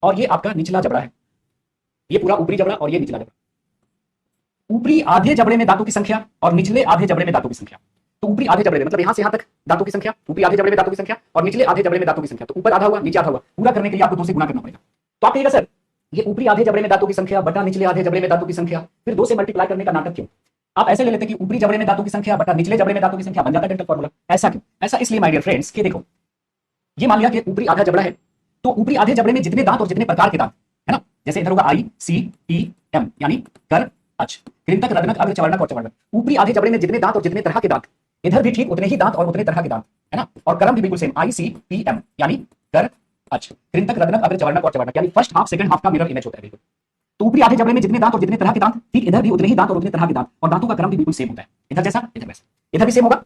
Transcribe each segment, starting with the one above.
और ये आपका निचला जबड़ा है, ये पूरा ऊपरी जबड़ा और ये निचला जबड़ा। ऊपरी आधे जबड़े में दांतों की संख्या और निचले आधे जबड़े में दांतों की संख्या। तो ऊपरी आधे जबड़े में मतलब यहां से यहां तक दांतों की संख्या, ऊपरी आधे जबड़े में दांतों की संख्या और निचले आधे जबड़े में दांतों की संख्या। तो ऊपर आधा हुआ, नीचे आधा हुआ, पूरा करने के लिए आपको 2 से गुना करना पड़ेगा। तो आप कहिएगा सर ये ऊपरी आधे जबड़े में दांतों की संख्या बटा निचले आधे जबड़े में दांतों की संख्या, फिर 2 से मल्टीप्लाई करने का नाटक क्यों? आप ऐसे ले लेते कि ऊपरी जबड़े में दांतों की संख्या बटा निचले जबड़े में दांतों की संख्या, बन जाता है डेंटल फॉर्मूला। ऐसा क्यों? ऐसा इसलिए माय डियर फ्रेंड्स कि देखो, ये मान लिया कि ऊपरी आधा जबड़ा है, तो ऊपरी आधे जबड़े में जितने दांत और जितने प्रकार के दांत है ना, जैसे इधर होगा आई सी टी एम यानी कर अच, कृंतक रत्नक अग्र चवर्णक और चवर्णक। ऊपरी आधे जबड़े में जितने दांत और जितने तरह के दांत, इधर भी ठीक उतने ही दांत और उतने तरह के दांत है ना, और क्रम भी बिल्कुल सेम आई सी पी एम यानी कर अच, कृंतक रत्नक अग्र चवर्णक और चवर्णक, यानी फर्स्ट हाफ सेकंड हाफ का मिरर इमेज होता है बिल्कुल। तो ऊपरी आधे जबड़े में जितने दांत और जितने तरह के दांत, ठीक इधर भी उतने ही दांत और उतने तरह के दांत, और दांतों का क्रम भी बिल्कुल सेम होता है, इधर जैसा इधर वैसा, इधर भी सेम होगा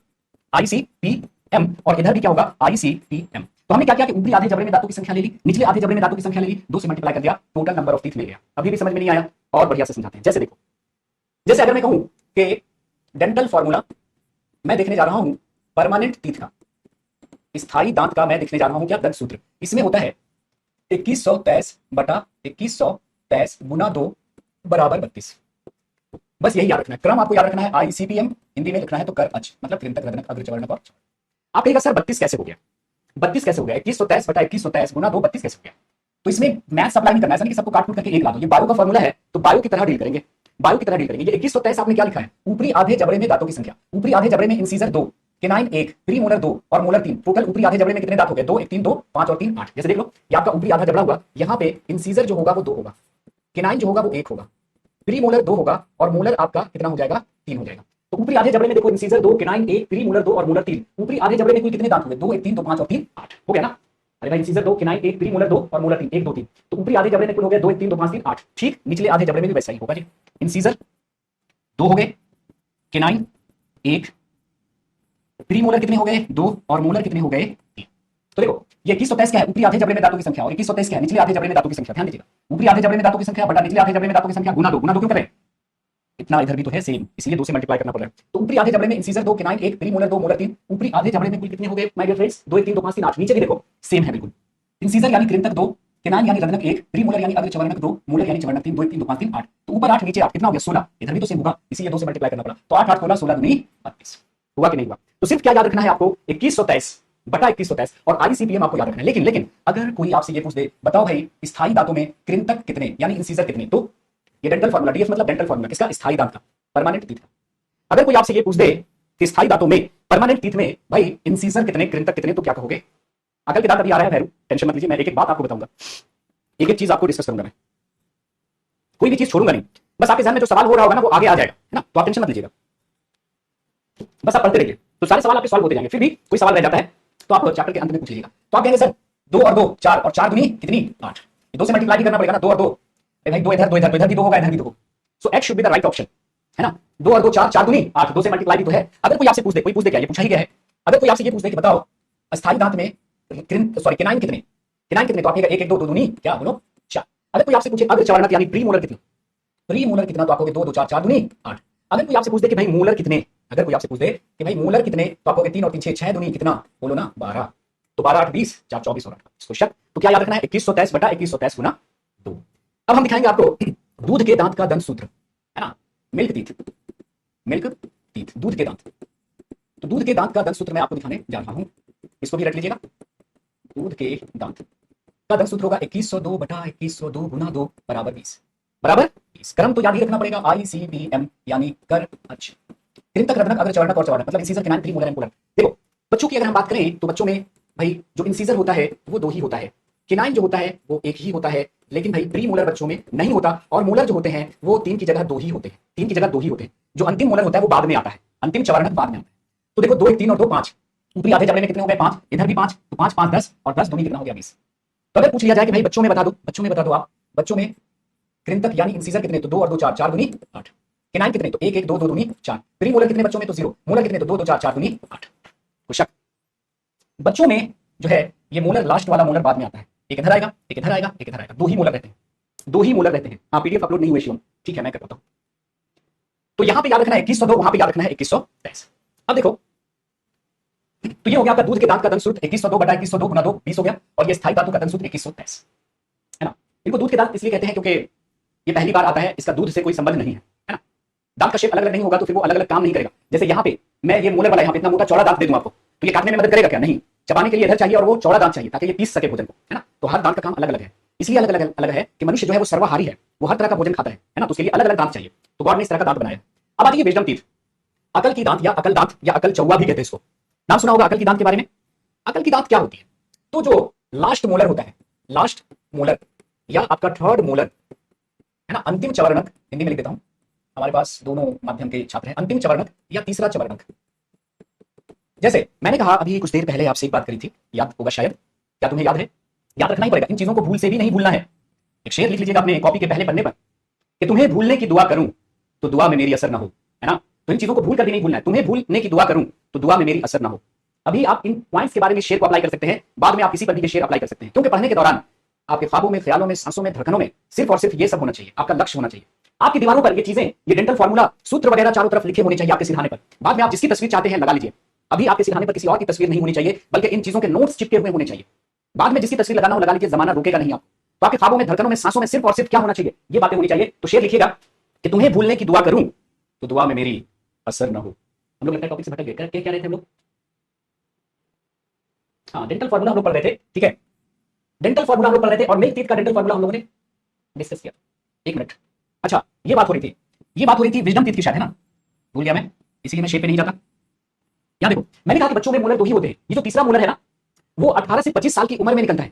आई सी पी एम और इधर भी क्या होगा आई सी पी एम। तो हमने क्या किया कि ऊपरी आधे जबड़े में दांतों की संख्या ले ली, निचले आधे जबड़े में दांतों की संख्या ले ली, 2 से मल्टीप्लाई कर दिया, टोटल नंबर ऑफ टीथ मिल गया। अभी भी समझ में नहीं आया? और बढ़िया से समझाते हैं। जैसे देखो, जैसे अगर मैं कहूं कि डेंटल फॉर्मूला मैं देखने जा रहा हूं परमानेंट टीथ का, स्थायी दांत का मैं देखने जा रहा हूं क्या, दंत सूत्र। इसमें होता है 2123 बटा 2123 गुना 2 बराबर 32। बस यही याद रखना है, क्रम आपको याद रखना है, आईसीपीएम हिंदी में लिखना है तो कर अच मतलब कृंतक रत्नक अग्र चवर्णक और। आप कहिएगा सर 32 कैसे हो गया? 32 कैसे हो गया? 2123 बटा 2123 गुना 2 32 कैसे हो गया? तो इसमें मैथ्स अप्लाई नहीं करना है, ऐसा नहीं कि सबको काट कूट करके एक ला दो। ये बायो का फॉर्मूला है तो बायो की तरह डील करेंगे, बायो की तरह डील करेंगे। ये 2123 आपने क्या लिखा है? ऊपरी आधे जबड़े में दांतों की संख्या, ऊपरी आधे जबड़े में इंसीजर 2, केनाइन 1, प्रीमोलर 2 और मोलर 3। टोटल ऊपरी आधे जबड़े में कितने दांत हो गए? 2 1 3 2 5 और 3 8। जैसे देख लो, ये आपका ऊपरी आधा जबड़ा हुआ, यहाँ पे इंसीजर जो होगा वो 2 होगा, केनाइन जो होगा वो 1 होगा, प्रीमोलर 2 होगा और मोलर आपका कितना हो जाएगा? 3 हो जाएगा। तो ऊपरी आधे जबड़े में देखो इंसीजर 2, केनाइन 1, प्रीमोलर 2 और मोलर 3। ऊपरी आधे जबड़े में कुल कितने दांत हो गए? 2 1 3 2 5 और 3 8 हो गया ना। अरे भाई इंसीजर 2, केनाइन 1, प्रीमोलर 2 और मोलर 3 1 2 3। तो ऊपरी आधे जबड़े में कुल हो गया 2 1 3 2 5 3 8। ठीक निचले आधे जबड़े में भी वैसा ही होगा जी। इंसीजर 2 हो गए, केनाइन 1, प्रीमोलर कितने हो गए? 2 और मोलर कितने हो गए? 3। तो देखो ये 2123 क्या है? ऊपरी आधे जबड़े में दांतों की संख्या, और 2123 क्या है? निचले आधे जबड़े में दांतों की संख्या। ध्यान दीजिएगा, ऊपरी आधे जबड़े में दांतों की संख्या बटा निचले आधे जबड़े में दांतों की संख्या गुना 2। गुना 2 क्यों कर रहे हैं? इतना इधर भी तो है सेम, इसलिए 2 से मल्टीप्लाई करना पड़ रहा है। तो ऊपरी आधे जबड़े में इंसीजर 2, केनाइन 1, प्रीमोलर 2, मोलर 3। ऊपरी आधे जबड़े में कुल कितने हो गए माय डियर फ्रेंड्स? 2 1 3 2 5 3 8। नीचे भी देखो सेम है बिल्कुल, इंसीजर यानी कृंतक 2, केनाइन यानी रत्नक 1, प्रीमोलर यानी अग्र चवर्णक 2, मोलर यानी चवर्णक 3। 2 1 3 2 5 3 8। तो ऊपर 8 नीचे 8 कितना हो गया? 16। इधर भी तो सेम होगा, इसीलिए 2 से मल्टीप्लाई करना पड़ा। तो 8 8 16 16 दूनी 32। हुआ कि नहीं हुआ? तो सिर्फ क्या याद रखना है आपको? 2123 बटा 2123 और आईसीपीएम आपको याद रखना है। लेकिन अगर कोई आपसे ये पूछ दे, बताओ भाई स्थायी दांतों में कृंतक कितने यानी इंसीजर कितने, तो ये डेंटल फॉर्मूला, डीएफ मतलब डेंटल फॉर्मूला किसका? स्थायी दांत का, परमानेंट टीथ का। अगर कोई आपसे ये पूछ दे कि स्थायी दांतों में परमानेंट टीथ में भाई इंसीजर कितने, कृंतक कितने, तो क्या कहोगे? अकल के दांत अभी आ रहा है भैरू, टेंशन मत लीजिए, मैं एक एक बात आपको बताऊंगा, एक एक चीज आपको डिस्कस करूंगा मैं, कोई भी चीज छोड़ूंगा नहीं। बस आपके ध्यान में जो सवाल हो रहा होगा ना वो आगे आ जाएगा, है ना, तो आप टेंशन मत लीजिएगा, बस आप पढ़ते रहिए तो सारे सवाल आपके सॉल्व होते जाएंगे। फिर भी कोई सवाल रह जाता है तो आप चैप्टर के अंत में पूछ लीजिएगा। तो आप कहेंगे सर 2 और 2 4 और 4 दूनी कितनी? 8। 2 से मल्टीप्लाई भी करना पड़ेगा ना, 2 और 2 भाई 2 इधर 2 इधर, तो इधर भी 2 होगा, इधर भी 2 होगा। So X should be the right option, है ना। 2 और 2 4, 4 दूनी 8, 2 से मल्टीप्लाई भी तो है। अगर कोई आपसे पूछ दे, कोई पूछ दे क्या, ये पूछा ही गया है, अगर कोई आपसे ये पूछ दे कि बताओ अस्थायी दांत में केनाइन कितने, केनाइन कितने, तो आप कहेंगे 1 1 2 2 दूनी क्या बोलो 4। अगर कोई आपसे पूछे अग्र चवर्णक यानी प्रीमोलर कितना, प्रीमोलर कितना, तो आप कहोगे 2 2 4 4 दूनी 8। अगर कोई आपसे पूछ दे कि भाई मोलर कितने, अगर कोई आपसे पूछ दे कि भाई मोलर कितने, तो आप कहोगे 3 और 3 6 6 दूनी कितना, बोलो ना 12। तो 12 8 20, 4 24 और 8। इसको शक तो क्या याद रखना है? 2123 बटा 2123 गुना 2। अब हम दिखाएंगे आपको दूध के दांत का दंत सूत्र, है ना, मिल्क टीथ, मिल्क टीथ, दूध के दांत। तो दूध के दांत का दंत सूत्र मैं आपको दिखाने जा रहा हूं, इसको भी रट लीजिएगा। दूध के दांत का दंत सूत्र होगा 2102 बटा 2102 गुना 2 बराबर 20, बराबर 20। क्रम तो याद ही रखना पड़ेगा, आईसीपीएम यानी कर अच, कृंतक रत्नक अग्र चवर्णक और चवर्णक मतलब incisor canine premolar and molar. देखो बच्चों की अगर हम बात करें तो बच्चों में भाई जो इंसीजर होता है वो 2 ही होता है, केनाइन जो होता है वो 1 ही होता है, लेकिन भाई प्रीमोलर बच्चों में नहीं होता, और मोलर जो होते हैं वो 3 की जगह 2 ही होते हैं, 3 की जगह 2 ही होते हैं। जो अंतिम मोलर होता है वो बाद में आता है, अंतिम चवर्णक बाद में आता है। तो देखो 2 1 3 और 2 5, ऊपरी आधे जबड़े में कितने हो गए? 5, इधर भी 5, तो 5 5 10 और 10 दूनी कितना हो गया? 20। तो अगर पूछ लिया जाए कि भाई बच्चों में बता दो, बच्चों में बता दो आप, बच्चों में कृंतक यानी इंसीजर कितने, तो 2 और 2 4, 4 दूनी 8। केनाइन कितने, तो 1 1 2 2 दूनी 4। प्रीमोलर कितने बच्चों में, तो 0। मोलर कितने, तो 2 2 4 4 दूनी 8। तो शक बच्चों में जो है ये मोलर लास्ट वाला मोलर बाद में आता है, एक इधर आएगा एक इधर आएगा एक इधर आएगा, 2 ही मोलर रहते हैं, 2 ही मोलर रहते हैं। हाँ पीडीएफ अपलोड नहीं हुए शिवम, ठीक है मैं कर पाता हूं। तो यहां पे याद रखना है 2102, वहां पे याद रखना है 2123। अब देखो तो ये हो गया आपका दूध के दांत का दंत सूत्र 2102 बटा 2102 गुना 2 20 हो गया, और ये स्थायी धातु का दंत सूत्र 2123, है ना। इनको दूध के दांत इसलिए कहते हैं क्योंकि ये पहली बार आता है, इसका दूध से कोई संबंध नहीं है ना। दांत का शेप अलग अलग नहीं होगा तो फिर वो अलग अलग काम नहीं करेगा। जैसे यहाँ पे मैं ये मोलर वाला यहाँ पे इतना मोटा चौड़ा दांत दे दूं आपको, तो ये काटने में मदद करेगा क्या? नहीं। चबाने के लिए इधर चाहिए और वो चौड़ा दांत चाहिए ताकि ये पीस सके भोजन को, है ना। तो हर दांत का काम अलग अलग है, इसलिए अलग अलग अलग है कि मनुष्य जो है वो सर्वाहारी है, वो हर तरह का भोजन खाता है ना। तो उसके लिए अलग अलग दांत चाहिए, तो गॉड ने इस तरह का दांत बनाया। अब आती है विजडम टीथ, अकल की दांत या अकल दांत या अकल चौवा भी कहते हैं इसको। नाम सुना होगा अकल की दांत के बारे में। अकल की दांत क्या होती है? तो जो लास्ट मोलर होता है, लास्ट मोलर या आपका थर्ड मोलर, है ना, अंतिम चवर्णक, हिंदी में लिख देता हूं, हमारे पास दोनों माध्यम के छात्र हैं, अंतिम चवर्णक या तीसरा चवर्णक। जैसे मैंने कहा अभी कुछ देर पहले आपसे एक बात करी थी, याद होगा शायद, क्या तुम्हें याद है? याद रखना ही पड़ेगा, इन चीजों को भूल से भी नहीं भूलना है। एक शेर लिख लीजिएगा अपने कॉपी के पहले पन्ने पर कि तुम्हें भूलने की दुआ करूं तो दुआ में मेरी असर ना हो, है ना। तो इन चीजों को भूल कर भी नहीं भूलना है, तुम्हें भूलने की दुआ करूं तो दुआ में मेरी असर ना हो। अभी आप इन पॉइंट्स के बारे में शेर को अप्लाई कर सकते हैं, बाद में आप किसी पर भी शेर अप्लाई कर सकते हैं, क्योंकि पढ़ने के दौरान आपके ख्वाबों में, ख्यालों में, सांसों में, धड़कनों में सिर्फ और सिर्फ ये सब होना चाहिए, आपका लक्ष्य होना चाहिए। आपकी दीवारों पर ये चीजें, ये डेंटल फॉर्मूला, सूत्र वगैरह चारों तरफ लिखे होने चाहिए आपके सिरहाने पर। बाद में आप जिसकी तस्वीर चाहते हैं लगा लीजिए, अभी आपके सिरहाने पर किसी और की तस्वीर नहीं होनी चाहिए, बल्कि इन चीजों के नोट्स चिपके हुए होने चाहिए। बाद में जिसकी तस्वीर लगाना हो लगा लीजिए, जमाना रोकेगा नहीं आपको। तो आपके ख्वाबों में, धड़कनों में, सांसों में सिर्फ और सिर्फ क्या होना चाहिए? ये बातें होनी चाहिए। तो शेर लिखिएगा कि तुम्हें भूलने की दुआ करूं तो दुआ में मेरी असर ना हो। हम लोग लगता है टॉपिक से भटक गए, क्या रहे थे हम लोग? हाँ, डेंटल फॉर्मूला हम लोग पढ़ रहे थे, ठीक है। डेंटल फॉर्मूला हम लोग पढ़ रहे थे और मिल्क टीथ का डेंटल फॉर्मूला हम लोगों ने डिस्कस किया। एक मिनट, अच्छा ये बात हो रही थी, ये बात हो रही थी विजडम टीथ की शायद, है ना। भूल गया मैं, इसीलिए मैं शेप पे नहीं जाता। यहां देखो, मैंने कहा कि बच्चों में मोलर दो ही होते हैं। ये जो तीसरा मोलर है ना, वो 18 से 25 साल की उम्र में निकलता है।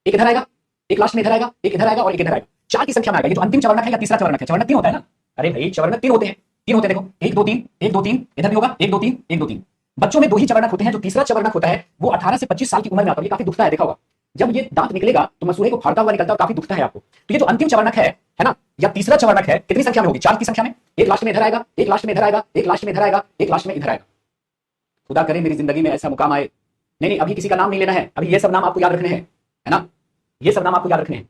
एक इधर आएगा, एक लास्ट में इधर आएगा, एक इधर आएगा और एक इधर आएगा। 4 की संख्या में आएगा। ये जो अंतिम चवर्णक है या तीसरा चवर्णक है, चवर्णक 3 होता है ना। अरे भाई चवर्णक 3 होते हैं, 3 होते हैं, देखो 1 2 3, 1 2 3, इधर भी होगा 1 2 3, 1 2 3। बच्चों में 2 ही चवर्णक होते हैं। जो तीसरा चवर्णक होता है वो 18 से 25 साल की उम्र में आता है। ये काफी दुखता है, देखा होगा जब ये दांत निकलेगा तो मसूड़े को फाड़ता हुआ निकलता है और काफी दुखता है आपको। तो ये जो अंतिम चवर्णक है ना, या तीसरा चवर्णक है, कितनी संख्या में होगी? 4 की संख्या में। एक लास्ट में इधर आएगा, एक लास्ट में इधर आएगा, एक लास्ट में इधर आएगा, एक लास्ट में इधर आएगा। खुदा करे मेरी जिंदगी में ऐसा मुकाम आए। नहीं अभी किसी का नाम नहीं लेना है, अभी ये सब नाम आपको याद रखने हैं, है ना, ये सब नाम आपको याद रखने हैं।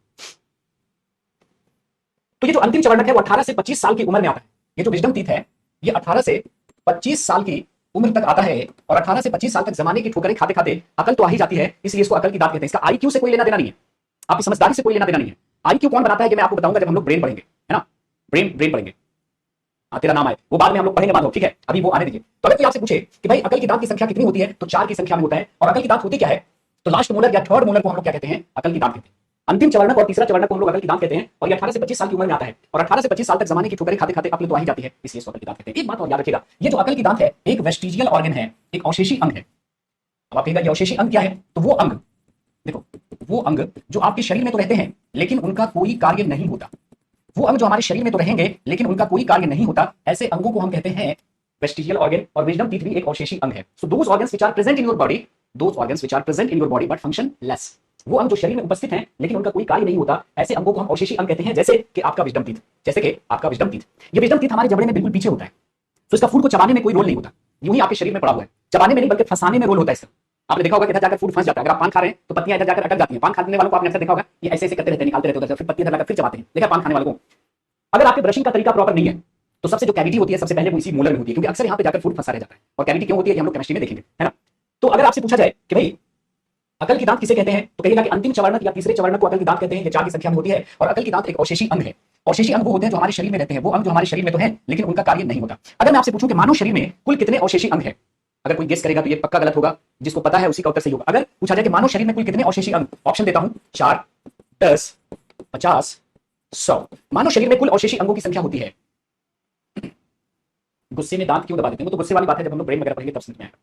तो ये जो अंतिम चवर्णक है वो 18 से 25 साल की उम्र में आता है। ये जो विजडम टीथ है ये 18 से 25 साल की उम्र तक आता है और 18 से 25 साल तक जमाने की ठोकरें खाते खाते अकल तो आ ही जाती है, इसलिए इसको अकल की दांत कहते हैं। इसका आईक्यू से कोई लेना देना नहीं है, आपकी समझदारी से कोई लेना देना नहीं है। आईक्यू कौन बनाता है ये मैं आपको बताऊंगा जब हम लोग ब्रेन पढ़ेंगे, है ना, ब्रेन पढ़ेंगे। तेरा नाम आए वो बाद में हम लोग पढ़ेंगे, बाद ठीक है, अभी वो आने दीजिए। तो अगर कोई आपसे पूछे कि भाई अकल की दांत की संख्या कितनी होती है, तो 4 की संख्या में होता है। और अकल की दांत होती क्या है? तो लास्ट मोलर या थर्ड मोलर को हम लोग क्या कहते हैं? अकल की दांत कहते हैं। अंतिम चवर्णक और तीसरा चवर्णक को हम लोग अकल की दांत कहते हैं। और ये 18 से 25 साल की उम्र में आता है और 18 से 25 साल तक जमाने की ठोकरें खाते खाते अकल तो आ ही जाती है, इसलिए इसको अकल की दांत कहते हैं। एक बात और याद रखिएगा, ये जो अकल की दांत है एक वेस्टिजियल ऑर्गन है, एक अवशेषी अंग है। अब आप कहेगा ये अवशेषी अंग क्या है? तो वो अंग, देखो वो अंग जो आपके शरीर में तो रहते हैं लेकिन उनका कोई कार्य नहीं होता। वो अंग जो हमारे शरीर में तो रहेंगे लेकिन उनका कोई कार्य नहीं होता, ऐसे अंगों को हम कहते हैं वेस्टिजियल ऑर्गन। और विजडम टीथ भी एक अवशेषी अंग है। So those organs which are present in your body, those organs which are present in your body but functionless. वो अंग जो शरीर में उपस्थित हैं लेकिन उनका कोई कार्य नहीं होता, ऐसे अंगों को हम अवशेषी अंग कहते हैं। जैसे कि आपका विजडम टीथ, जैसे कि आपका विजडम टीथ। ये विजडम टीथ हमारे जबड़े में बिल्कुल पीछे होता है, तो इसका फूड को चबाने में कोई रोल नहीं होता, यूं ही आपके शरीर में पड़ा हुआ है। चबाने में नहीं बल्कि फंसाने में रोल होता है इसका। आपने देखा होगा कि इधर जाकर फूड फंस जाता है। अगर आप पान खा रहे हैं तो पत्तियां इधर जाकर अटक जाती हैं। पान खाने वालों को आपने अक्सर देखा होगा ये ऐसे ऐसे करते रहते हैं, निकालते रहते हैं उधर से, फिर पत्ती इधर लाकर फिर चबाते हैं। देखा पान खाने वालों को। अगर आपके ब्रशिंग का तरीका प्रॉपर नहीं है तो सबसे जो कैविटी होती है सबसे पहले वो इसी मोलर में होती है, क्योंकि अक्सर यहाँ पे जाकर फूड फंसा रह जाता है। और कैविटी क्यों होती है ये हम लोग केमिस्ट्री में देखेंगे, है ना। तो अगर आपसे पूछा जाए कि भाई अकल की दांत किसे कहते हैं, तो कहिएगा कि अंतिम चवर्णक या तीसरे चवर्णक को अकल की दांत कहते हैं। ये 4 की संख्या में होती है और अकल की दांत एक अवशेषी अंग है। अवशेषी अंग वो होते हैं जो हमारे शरीर में रहते हैं, वो अंग जो हमारे शरीर में तो है लेकिन उनका कार्य नहीं होता। अगर मैं आपसे पूछूं कि मानव शरीर में कुल कितने अवशेषी अंग है, अगर कोई गेस करेगा तो ये पक्का गलत होगा, जिसको पता है उसी का उत्तर सही होगा। अगर पूछा जाए कि मानव शरीर में कुल कितने अवशेषी अंग, ऑप्शन देता हूं 4, 10, 50, 100। मानव शरीर में कुल अवशेषी अंगों की संख्या होती है। गुस्से में दांत क्यों दबा देते हैं, वो तो गुस्से वाली बात है, जब हम लोग ब्रेन वगैरह पढ़ेंगे तब समझ में आएगा।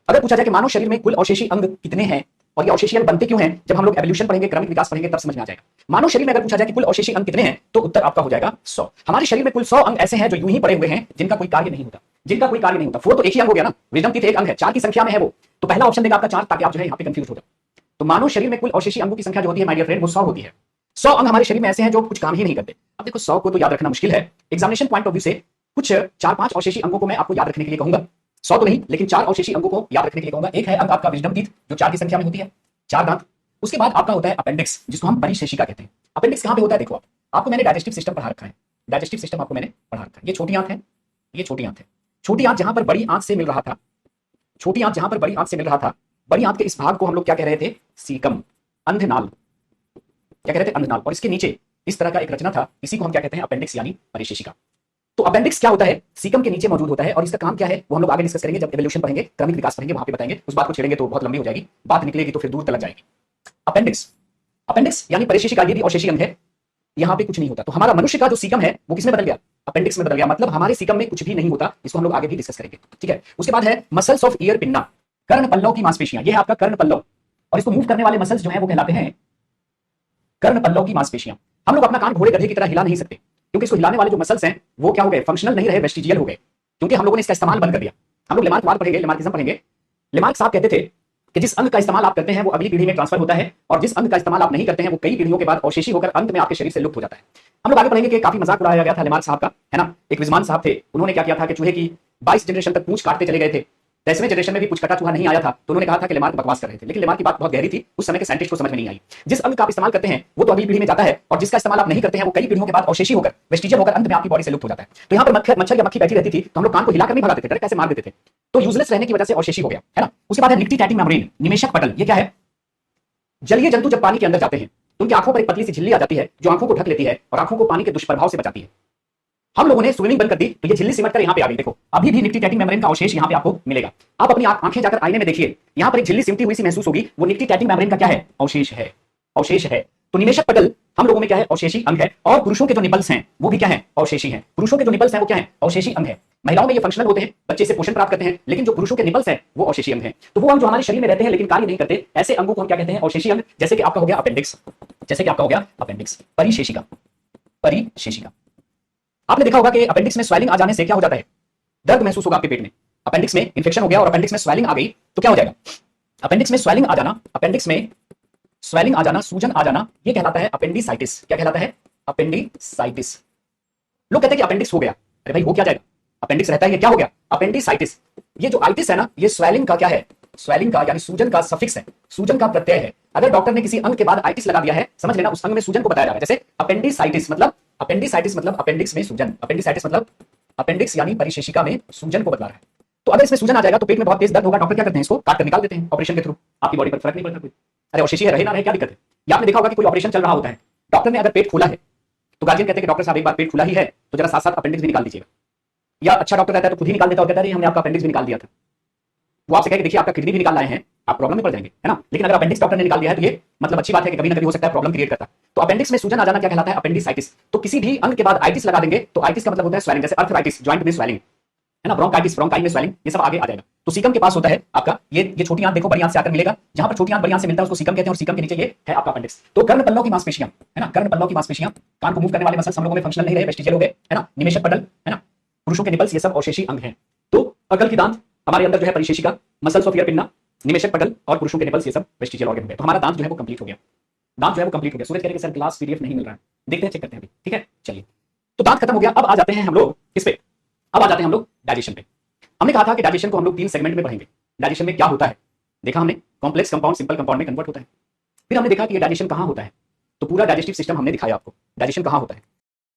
अगर पूछा जाए कि मानव शरीर में कुल अवशेषी अंग कितने हैं और ये अवशेषी अंग बनते क्यों हैं, जब हम लोग एवोल्यूशन पढ़ेंगे, क्रमिक विकास पढ़ेंगे तब समझ में आ जाएगा। मानव शरीर में अगर पूछा जाए कि कुल अवशेषी अंग कितने हैं तो उत्तर आपका हो जाएगा 100। हमारे शरीर में कुल 100 अंग ऐसे हैं जो यूं ही पड़े हुए हैं, जिनका कोई कार्य नहीं होता, जिनका कोई कार्य नहीं होता। 4 तो एक ही अंग हो गया ना, विजडम टीथ एक अंग है, 4 की संख्या में है वो, तो पहला ऑप्शन देगा आपका 4, ताकि आप जो है यहाँ पे कंफ्यूज हो जाओ। तो मानव शरीर में कुल अवशेषी अंगों की संख्या जो होती है माय डियर फ्रेंड वो 100 होती है। 100 अंग हमारे शरीर में ऐसे हैं जो कुछ काम ही नहीं करते। अब देखो 100 को तो याद रखना मुश्किल है, एग्जामिनेशन पॉइंट ऑफ व्यू से कुछ 4-5 अवशेषी अंगों को मैं आपको याद रखने के लिए कहूंगा। 100 तो नहीं लेकिन 4 अवशेषी अंगों को याद रखने के लिए कहूंगा। एक है अंग आपका विजडम टीथ जो 4 की संख्या में होती है, 4 दांत। उसके बाद आपका होता है अपेंडिक्स, जिसको हम परिशेषिका कहते हैं। अपेंडिक्स कहां पे होता है? देखो आपको मैंने डाइजेस्टिव सिस्टम पढ़ा रखा है, डाइजेस्टिव सिस्टम आपको मैंने पढ़ा रखा है। ये छोटी आंत है, ये छोटी आंत है। छोटी आंत जहां पर बड़ी आंत से मिल रहा था, छोटी आंत जहां पर बड़ी आंत से मिल रहा था, बड़ी आंत के इस भाग को हम लोग क्या कह रहे थे? सीकम, अंधनाल। क्या कह रहे थे, अंधनाल, और इसके नीचे इस तरह का एक रचना था, इसी को हम क्या कहते हैं, अपेंडिक्स यानी परिशेषिका। तो अपेंडिक्स क्या होता है, सीकम के नीचे मौजूद होता है, और इसका काम क्या है वो हम लोग आगे डिस्कस करेंगे, जब एवोल्यूशन पढ़ेंगे, क्रमिक विकास पढ़ेंगे, वहां पे बताएंगे। उस बात को छेड़ेंगे तो बहुत लंबी हो जाएगी, बात निकलेगी तो फिर दूर तक जाएगी। अपेंडिक्स, अपेंडिक्स यानी परिशेषिका, ये भी अवशेषी अंग है, यहाँ पे कुछ नहीं होता। तो हमारा मनुष्य का जो सीकम है वो किसमें बदल गया, अपेंडिक्स में बदल गया, मतलब हमारे सीकम में कुछ भी नहीं होता। इसको हम लोग आगे भी डिस्कस करेंगे, ठीक है। उसके बाद है मसल्स ऑफ ईयर पिन्ना, कर्ण पल्लव की मांसपेशियां, ये है आपका कर्ण पल्लव, और इसको मूव करने वाले मसल्स जो है वो कहलाते हैं कर्ण पल्लव की मांसपेशियां। हम लोग अपना कान घोड़े गधे की तरह हिला नहीं सकते, क्योंकि इसको हिलाने वाले जो मसल्स हैं वो क्या हो गए, फंक्शनल नहीं रहे, वेस्टिजियल हो गए, क्योंकि हम लोगों ने इसका इस्तेमाल बंद कर दिया। हम लोग लेमार्क पढ़ेंगे, लेमार्किज्म पढ़ेंगे। लेमार्क साहब कहते थे कि जिस अंग का इस्तेमाल आप करते हैं वो अगली पीढ़ी में ट्रांसफर होता है, और जिस अंग का इस्तेमाल आप नहीं करते हैं वो कई पीढ़ियों के बाद अवशेषी होकर अंत में आपके शरीर से लुप्त हो जाता है। हम लोग आगे पढ़ेंगे कि काफी मजाक उड़ाया गया था लेमार्क साहब का, है ना। एक विद्वान साहब थे, उन्होंने क्या किया था कि चूहे की 22 जनरेशन तक पूंछ काटते चले गए थे, 10वें जनरेशन में भी पूंछ कटा चूहा नहीं आया था, तो उन्होंने कहा था कि लेमार्क बकवास कर रहे थे। लेकिन लेमार्क की बात बहुत गहरी थी, उस समय के साइंटिस्ट को समझ में नहीं आई। जिस अंग का आप इस्तेमाल करते हैं वो तो अगली पीढ़ी में जाता है, और जिसका इस्तेमाल आप नहीं करते हैं वो कई पीढ़ियों के बाद अवशेषी होकर, वेस्टिजियल होकर अंत में आपकी बॉडी से लुप्त हो जाता है। तो यहाँ पर मच्छर या मक्खी बैठी रहती थी, तो हम लोग कान को हिलाकर नहीं भगाते थे, डायरेक्ट ऐसे मार देते थे, तो यूजलेस रहने की वजह से अवशेषी हो गया, है ना। उसके बाद है निक्टिटैटिंग मेम्ब्रेन, निमेशक पटल। ये क्या है, जलीय जंतु जब पानी के अंदर जाते हैं तो उनकी आंखों पर एक पतली सी झिल्ली आ जाती है जो आंखों को ढक लेती है और आंखों को पानी के दुष्प्रभाव से बचाती है। हम लोगों ने स्विमिंग बंद कर दी तो ये झिल्ली सिमट कर यहाँ पे आ गई। देखो अभी भी निक्टिटैटिंग मेम्ब्रेन का अवशेष यहाँ पे आपको मिलेगा। आप अपनी आंखें जाकर आईने में देखिए, यहाँ पर एक झिल्ली सिमटी हुई सी महसूस होगी, वो निक्टिटैटिंग मेम्ब्रेन का क्या है, अवशेष है, अवशेष है। तो निमेशक पटल हम लोगों में क्या है, अवशेषी अंग है। और पुरुषों के जो निपल्स हैं वो भी क्या है, अवशेषी हैं। पुरुषों के जो निपल्स हैं वो क्या है, अवशेषी अंग है। महिलाओं में ये फंक्शनल होते हैं, बच्चे से पोषण प्राप्त करते हैं, लेकिन जो पुरुषों के निपल्स हैं वो अवशेषी अंग हैं। तो वो अंग जो हमारे शरीर में रहते हैं लेकिन कार्य नहीं करते, ऐसे अंगों को हम क्या कहते हैं, अवशेषी अंग। जैसे कि आपका हो गया अपेंडिक्स, जैसे कि आपका हो गया अपेंडिक्स। परिशेषिका, परिशेषिका। आपने देखा होगा कि अपेंडिक्स में स्वेलिंग आ जाने से क्या हो जाता है, दर्द महसूस होगा आपके पेट में। अपेंडिक्स में इंफेक्शन हो गया और अपेंडिक्स में स्वेलिंग आ गई तो क्या हो जाएगा, अपेंडिक्स में स्वेलिंग आ जाना, अपेंडिक्स में स्वेलिंग आ जाना, सूजन आ जाना, ये कहलाता है अपेंडिसाइटिस। क्या कहलाता है, अपेंडिसाइटिस। लोग कहते हैं कि अपेंडिक्स हो गया, अरे भाई हो क्या जाएगा, अपेंडिक्स रहता है, ये क्या हो गया, अपेंडिसाइटिस। ये जो आइटिस है ना, ये स्वेलिंग का क्या है, स्वेलिंग का यानी सूजन का सफिक्स है, सूजन का प्रत्यय है। अगर डॉक्टर ने किसी अंग के बाद आइटिस लगा दिया है, समझ लेना उस अंग में सूजन को बताया जा रहा है। जैसे अपेंडिसाइटिस मतलब, अपेंडिसाइटिस मतलब अपेंडिक्स में सूजन, अपेंडिसाइटिस मतलब अपेंडिक्स यानी परिशेषिका में सूजन को बता रहा है। तो अगर इसमें सूजन आ जाएगा तो पेट में बहुत तेज दर्द होगा, डॉक्टर क्या करते हैं, इसको काट कर निकाल देते हैं ऑपरेशन के थ्रू, आपकी बॉडी पर फर्क नहीं पड़ता कोई। अरे अवशेषी है, रहे ना रहे क्या दिक्कत है। या आपने देखा होगा कि कोई ऑपरेशन चल रहा होता है, डॉक्टर ने अगर पेट खोला है तो गार्जियन कहते हैं कि डॉक्टर साहब एक बार पेट खुला ही है तो जरा साथ साथ अपेंडिक्स भी निकाल दीजिएगा। या अच्छा डॉक्टर रहता है तो खुद ही निकाल देता और कहता है हमने आपका अपेंडिक्स भी निकाल दिया था। वो आपसे कहे कि देखिए आपका किडनी भी निकाल लाए हैं, आप प्रॉब्लम में पड़ जाएंगे, है ना। लेकिन अगर अपेंडिक्स डॉक्टर ने निकाल दिया है तो ये मतलब अच्छी बात है कि कभी ना कभी हो सकता है प्रॉब्लम क्रिएट करता है। तो अपेंडिक्स में सूजन आ जाना क्या कहलाता है, अपेंडिसाइटिस। तो किसी भी अंग के बाद आइटिस लगा देंगे तो आइटिस का मतलब होता है स्वेलिंग, जैसे अर्थराइटिस जॉइंट में स्वेलिंग, है ना, ब्रोंकाइटिस ब्रोंकाई में स्वेलिंग, ये सब आगे आ जाएगा। तो सीकम के पास होता है आपका ये छोटी आंत, देखो बड़ी आंत से आकर मिलेगा, जहां पर छोटी आंत बड़ी आंत से मिलता है उसको सीकम कहते हैं, और सीकम के नीचे ये है आपका अपेंडिक्स। तो कर्ण पल्लव की मांसपेशियां, है ना, कर्ण पल्लव की मांसपेशियां, कान को मूव करने वाले मसल्स हम लोगों में फंक्शनल नहीं रहे, वेस्टिजियल हो गए, है ना। निमेशक पटल, है ना, पुरुषों के निपल्स, ये सब अवशेषी अंग हैं। तो अकल की दांत हमारे अंदर जो है परिशेषिका, मसल्स ऑफ ईयर पिन्ना, निमेशक पटल और पुरुषों के निपल्स, ये सब वेस्टिजियल ऑर्गन हो गए। तो हमारा दांत जो है वो कंप्लीट हो गया, दांत जो है वो कंप्लीट हो गया। सूरज कह रहे कि सर क्लास पीडीएफ नहीं मिल रहा है, देखते हैं, चेक करते हैं अभी, ठीक है। चलिए, तो दांत खत्म हो गया। अब आ जाते हैं हम लोग किस पे, अब आ जाते हैं हम लोग डाइजेशन पे। हमने कहा था कि डाइजेशन को हम लोग 3 सेगमेंट में पढ़ेंगे। डाइजेशन में क्या होता है देखा हमने, कॉम्प्लेक्स कंपाउंड सिंपल कंपाउंड में कन्वर्ट होता है। फिर हमने देखा कि ये डाइजेशन कहाँ होता है, तो पूरा डाइजेस्टिव सिस्टम हमने दिखाया आपको, डाइजेशन कहाँ होता है।